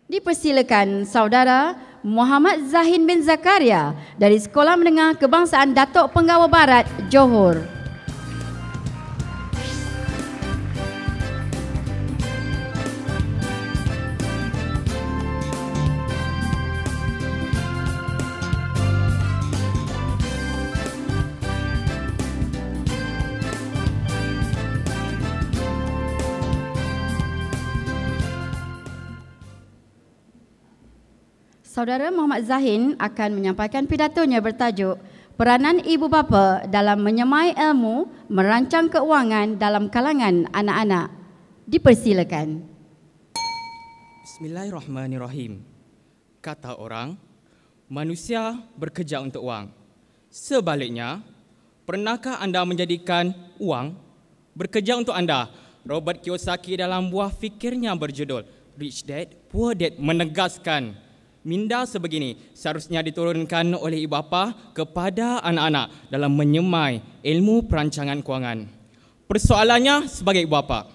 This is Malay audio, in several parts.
Dipersilakan Saudara Muhammad Zahin bin Zakaria dari Sekolah Menengah Kebangsaan Datuk Penggawa Barat, Johor. Saudara Muhammad Zahin akan menyampaikan pidatonya bertajuk Peranan Ibu Bapa dalam Menyemai Ilmu Merancang Keuangan dalam Kalangan Anak-anak. Dipersilakan. Bismillahirrahmanirrahim. Kata orang, manusia bekerja untuk wang. Sebaliknya, pernahkah anda menjadikan wang bekerja untuk anda? Robert Kiyosaki dalam buah fikirnya berjudul Rich Dad, Poor Dad menegaskan, minda sebegini seharusnya diturunkan oleh ibu bapa kepada anak-anak dalam menyemai ilmu perancangan kewangan. Persoalannya sebagai ibu bapa,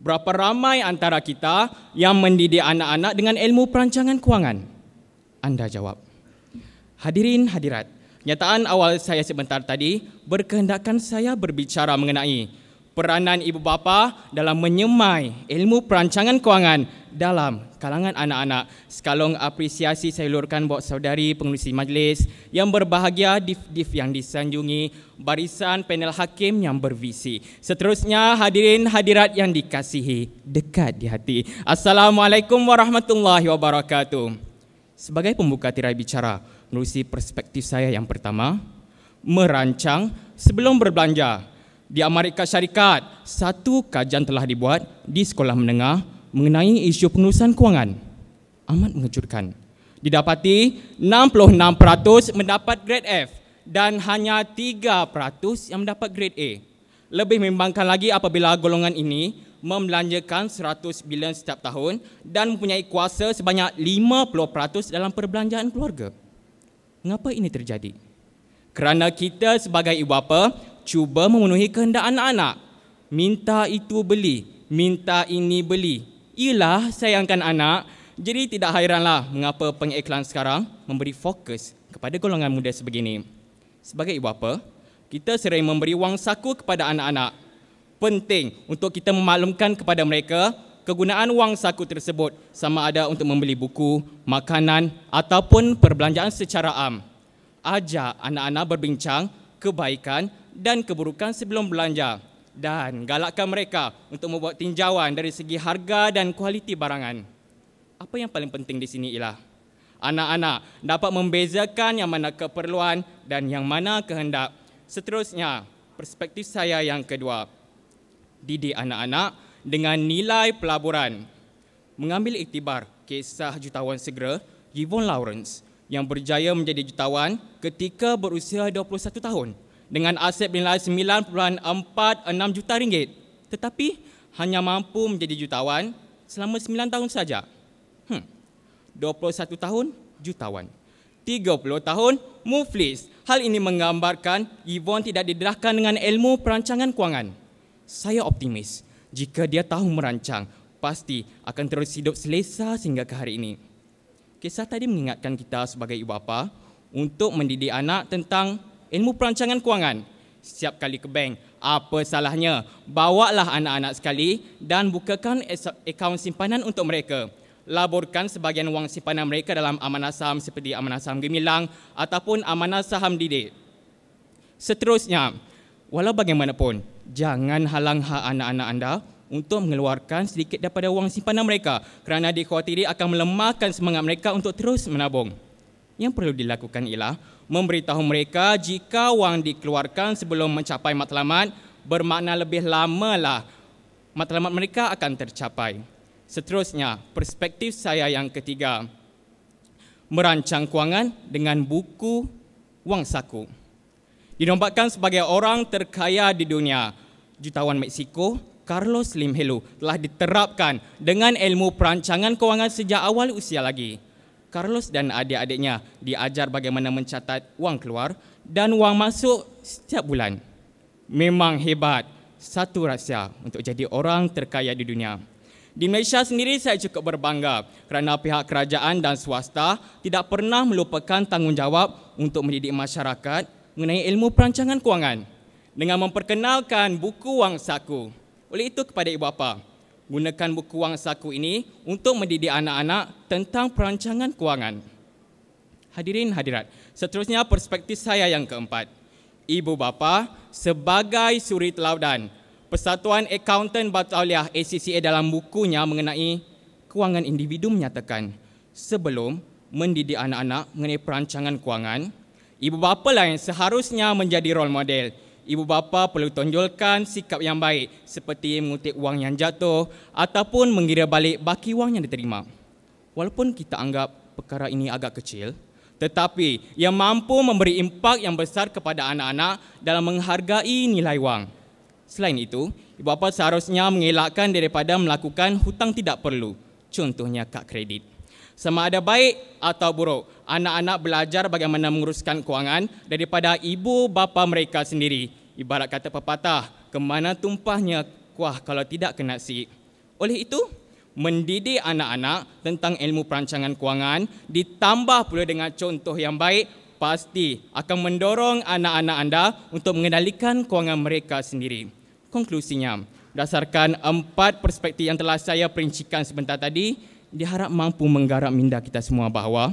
berapa ramai antara kita yang mendidik anak-anak dengan ilmu perancangan kewangan? Anda jawab. Hadirin hadirat, nyataan awal saya sebentar tadi berkehendakkan saya berbicara mengenai peranan ibu bapa dalam menyemai ilmu perancangan kewangan dalam kalangan anak-anak. Sekalong apresiasi saya ulurkan buat saudari pengerusi majlis yang berbahagia, div-div yang disanjungi, barisan panel hakim yang bervisi. Seterusnya hadirin hadirat yang dikasihi dekat di hati. Assalamualaikum warahmatullahi wabarakatuh. Sebagai pembuka tirai bicara, menerusi perspektif saya yang pertama, merancang sebelum berbelanja. Di Amerika Syarikat, satu kajian telah dibuat di sekolah menengah mengenai isu pengurusan kewangan. Amat mengejutkan. Didapati 66% mendapat grade F dan hanya 3% yang mendapat grade A. Lebih membimbangkan lagi apabila golongan ini membelanjakan 100 bilion setiap tahun dan mempunyai kuasa sebanyak 50% dalam perbelanjaan keluarga. Mengapa ini terjadi? Kerana kita sebagai ibu bapa cuba memenuhi kehendak anak-anak. Minta itu beli, minta ini beli. Ialah sayangkan anak. Jadi tidak hairanlah mengapa pengiklan sekarang memberi fokus kepada golongan muda sebegini. Sebagai ibu bapa, kita sering memberi wang saku kepada anak-anak. Penting untuk kita memaklumkan kepada mereka kegunaan wang saku tersebut sama ada untuk membeli buku, makanan ataupun perbelanjaan secara am. Ajak anak-anak berbincang kebaikan dan keburukan sebelum belanja dan galakkan mereka untuk membuat tinjauan dari segi harga dan kualiti barangan. Apa yang paling penting di sini ialah anak-anak dapat membezakan yang mana keperluan dan yang mana kehendak. Seterusnya, perspektif saya yang kedua, didik anak-anak dengan nilai pelaburan. Mengambil iktibar kisah jutawan segera Yvonne Lawrence yang berjaya menjadi jutawan ketika berusia 21 tahun dengan aset bernilai 9.46 juta ringgit, tetapi hanya mampu menjadi jutawan selama 9 tahun saja. 21 tahun jutawan, 30 tahun muflis. Hal ini menggambarkan Yvonne tidak didedahkan dengan ilmu perancangan kewangan. Saya optimis jika dia tahu merancang, pasti akan terus hidup selesa sehingga ke hari ini. Kisah tadi mengingatkan kita sebagai ibu bapa untuk mendidik anak tentang ilmu perancangan kewangan. Setiap kali ke bank, apa salahnya bawalah anak-anak sekali dan bukakan akaun simpanan untuk mereka. Laburkan sebahagian wang simpanan mereka dalam amanah saham seperti amanah saham gemilang ataupun amanah saham didik. Seterusnya, walau bagaimanapun, jangan halang hak anak-anak anda untuk mengeluarkan sedikit daripada wang simpanan mereka kerana dikhawatiri akan melemahkan semangat mereka untuk terus menabung. Yang perlu dilakukan ialah memberitahu mereka jika wang dikeluarkan sebelum mencapai matlamat, bermakna lebih lamalah matlamat mereka akan tercapai. Seterusnya, perspektif saya yang ketiga, merancang kewangan dengan buku wang saku. Dinobatkan sebagai orang terkaya di dunia, jutawan Meksiko Carlos Slim Helú telah diterapkan dengan ilmu perancangan kewangan sejak awal usia lagi. Carlos dan adik-adiknya diajar bagaimana mencatat wang keluar dan wang masuk setiap bulan. Memang hebat, satu rahsia untuk jadi orang terkaya di dunia. Di Malaysia sendiri saya cukup berbangga kerana pihak kerajaan dan swasta tidak pernah melupakan tanggungjawab untuk mendidik masyarakat mengenai ilmu perancangan kewangan dengan memperkenalkan buku Wang Saku. Oleh itu kepada ibu bapa, gunakan buku Wang Saku ini untuk mendidik anak-anak tentang perancangan kewangan. Hadirin hadirat, seterusnya perspektif saya yang keempat. Ibu bapa sebagai suri telaudan, Persatuan Akaunten Batauliah ACCA dalam bukunya mengenai kewangan individu menyatakan, sebelum mendidik anak-anak mengenai perancangan kewangan, ibu bapa lah yang seharusnya menjadi role model. Ibu bapa perlu tonjolkan sikap yang baik seperti mengutip wang yang jatuh ataupun mengira balik baki wang yang diterima. Walaupun kita anggap perkara ini agak kecil, tetapi ia mampu memberi impak yang besar kepada anak-anak dalam menghargai nilai wang. Selain itu, ibu bapa seharusnya mengelakkan daripada melakukan hutang tidak perlu, contohnya kad kredit. Sama ada baik atau buruk, anak-anak belajar bagaimana menguruskan kewangan daripada ibu bapa mereka sendiri. Ibarat kata pepatah, kemana tumpahnya kuah kalau tidak kena si. Oleh itu, mendidik anak-anak tentang ilmu perancangan kewangan ditambah pula dengan contoh yang baik pasti akan mendorong anak-anak anda untuk mengendalikan kewangan mereka sendiri. Konklusinya, berdasarkan 4 perspektif yang telah saya perincikan sebentar tadi, diharap mampu menggarap minda kita semua bahawa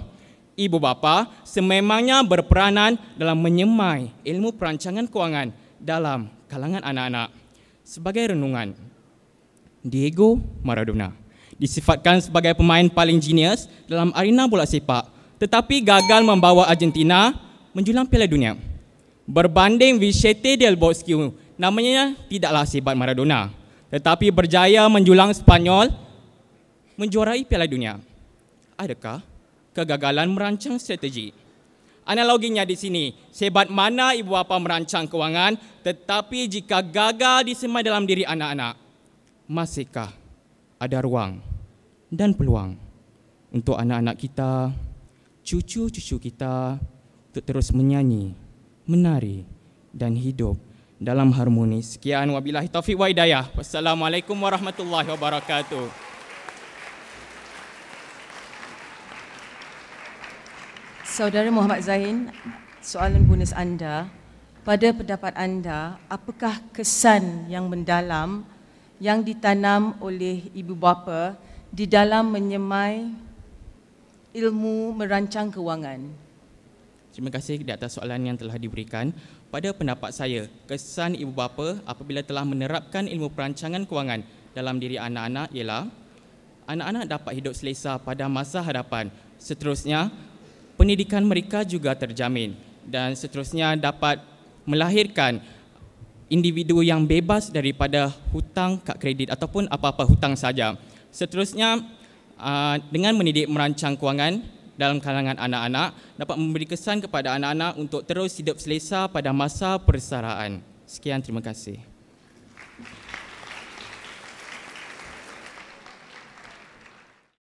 ibu bapa sememangnya berperanan dalam menyemai ilmu perancangan kewangan dalam kalangan anak-anak. Sebagai renungan, Diego Maradona disifatkan sebagai pemain paling jenius dalam arena bola sepak, tetapi gagal membawa Argentina menjulang Piala Dunia. Berbanding Vicente del Bosque, namanya tidaklah sehebat Maradona, tetapi berjaya menjulang Spanyol menjuarai Piala Dunia. Adakah kegagalan merancang strategi? Analoginya di sini, sehebat mana ibu bapa merancang kewangan, tetapi jika gagal disemai dalam diri anak-anak, masihkah ada ruang dan peluang untuk anak-anak kita, cucu-cucu kita untuk terus menyanyi, menari dan hidup dalam harmoni. Sekian, wabillahi taufiq wa hidayah. Wassalamualaikum warahmatullahi wabarakatuh. Saudara Muhammad Zain, soalan bonus anda, pada pendapat anda, apakah kesan yang mendalam yang ditanam oleh ibu bapa di dalam menyemai ilmu merancang kewangan? Terima kasih di atas soalan yang telah diberikan. Pada pendapat saya, kesan ibu bapa apabila telah menerapkan ilmu perancangan kewangan dalam diri anak-anak ialah anak-anak dapat hidup selesa pada masa hadapan. Seterusnya, pendidikan mereka juga terjamin dan seterusnya dapat melahirkan individu yang bebas daripada hutang kad kredit ataupun apa-apa hutang saja. Seterusnya, dengan mendidik merancang kewangan dalam kalangan anak-anak dapat memberi kesan kepada anak-anak untuk terus hidup selesa pada masa persaraan. Sekian, terima kasih.